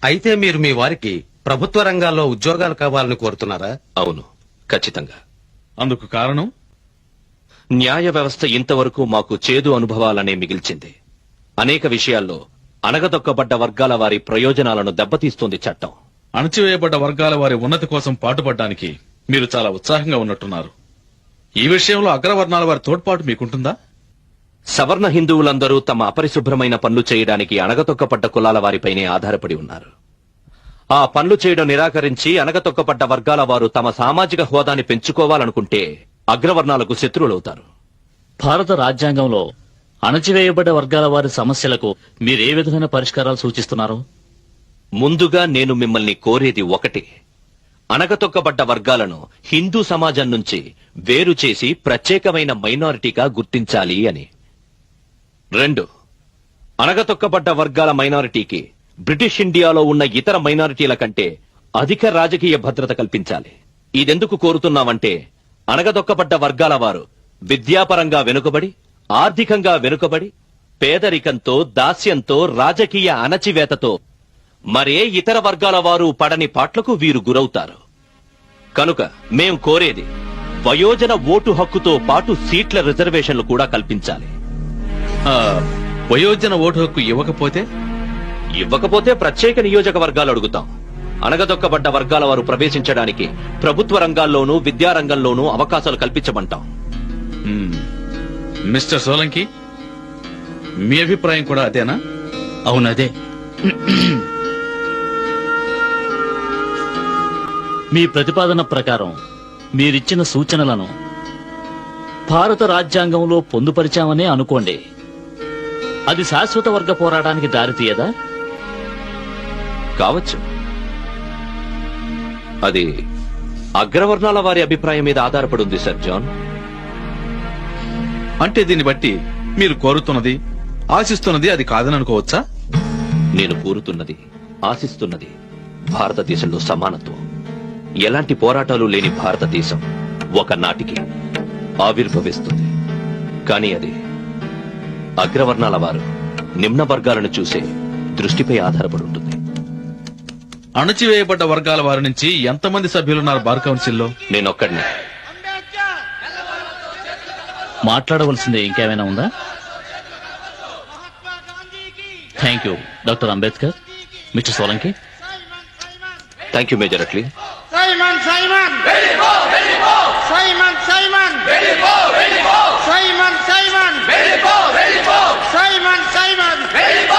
అయితే మీరు మీ వారికి ప్రభుత్వ రంగాల్లో ఉద్యోగాలు కావాలని కోరుతున్నారా? అవును, ఖచ్చితంగా. అందుకు కారణం న్యాయ వ్యవస్థ ఇంతవరకు మాకు చేదు అనుభవాలనే మిగిల్చింది. అనేక విషయాల్లో అణగదొక్కబడ్డ వర్గాల వారి ప్రయోజనాలను దెబ్బతీస్తుంది చట్టం. అణచివేయబడ్డ వర్గాల వారి ఉన్నతి కోసం పాటుపడడానికి మీరు చాలా ఉత్సాహంగా ఉన్నట్టున్నారు. ఈ విషయంలో అగ్రవర్ణాల వారి తోడ్పాటు మీకుంటుందా? సవర్ణ హిందువులందరూ తమ అపరిశుభ్రమైన పనులు చేయడానికి అణగతొక్కబడ్డ కులాల వారిపైనే ఆధారపడి ఉన్నారు. ఆ పనులు చేయడం నిరాకరించి అణగతొక్కబడ్డ వర్గాల వారు తమ సామాజిక హోదాని పెంచుకోవాలనుకుంటే అగ్రవర్ణాలకు శత్రువులవుతారు. భారత రాజ్యాంగంలో అణచివేయబడ్డ వర్గాల వారి సమస్యలకు మీరే విధమైన పరిష్కారాలు సూచిస్తున్నారు? ముందుగా నేను మిమ్మల్ని కోరేది ఒకటి, అణగతొక్కబడ్డ వర్గాలను హిందూ సమాజం నుంచి వేరు చేసి ప్రత్యేకమైన మైనారిటీగా గుర్తించాలి అని. 2, అణగతొక్కబడ్డ వర్గాల మైనారిటీకి బ్రిటిష్ ఇండియాలో ఉన్న ఇతర మైనారిటీల కంటే అధిక రాజకీయ భద్రత కల్పించాలి. ఇదెందుకు కోరుతున్నామంటే అణగదొక్కబడ్డ వర్గాల వారు విద్యాపరంగా వెనుకబడి, ఆర్థికంగా వెనుకబడి, పేదరికంతో, దాస్యంతో, రాజకీయ అణచివేతతో మరే ఇతర వర్గాల వారు పడని పాట్లకు వీరు గురవుతారు. కనుక మేం కోరేది వయోజన ఓటు హక్కుతో పాటు సీట్ల రిజర్వేషన్లు కూడా కల్పించాలి. వయోజన ఓటు హక్కు ఇవ్వకపోతే ప్రత్యేక నియోజకవర్గాలు అడుగుతాం. అణగదొక్కబడ్డ వర్గాల వారు ప్రవేశించడానికి ప్రభుత్వ రంగాల్లోనూ విద్యారంగంలోనూ అవకాశాలు కల్పించమంటాం. మిస్టర్ సోలంకి, మీ అభిప్రాయం కూడా అదేనా? అవునదే. మీ ప్రతిపాదన ప్రకారం మీరిచ్చిన సూచనలను భారత రాజ్యాంగంలో పొందుపరిచామనే అనుకోండి. అది శాశ్వత వర్గ పోరాటానికి దారితీయదా? కావచ్చు. అది అగ్రవర్ణాల వారి అభిప్రాయం మీద ఆధారపడి ఉంది సర్ జాన్. అంటే దీన్ని బట్టి మీరు కోరుతున్నది, ఆశిస్తున్నది అది కాదని అనుకోవచ్చా? నేను కోరుతున్నది, ఆశిస్తున్నది భారతదేశంలో సమానత్వం. ఎలాంటి పోరాటాలు లేని భారతదేశం ఒకనాటికి ఆవిర్భవిస్తుంది. కానీ అది అగ్రవర్ణాల వారు నిమ్న వర్గాలను చూసే దృష్టిపై ఆధారపడి ఉంటుంది. అణచివేయబడ్డ వర్గాల వారి నుంచి ఎంతమంది సభ్యులున్నారు బార్ కౌన్సిల్లో? నేనొక్కడిని. మాట్లాడవలసిందే ఇంకేమైనా ఉందా? Thank you doctor Ambedkar. Mister Solanki. Thank you major Atlee. Simon, Simon! Ready for, ready for! Simon, Simon! Ready for, ready for! Simon, Simon! Ready for, ready for! Simon, Simon! Ready for!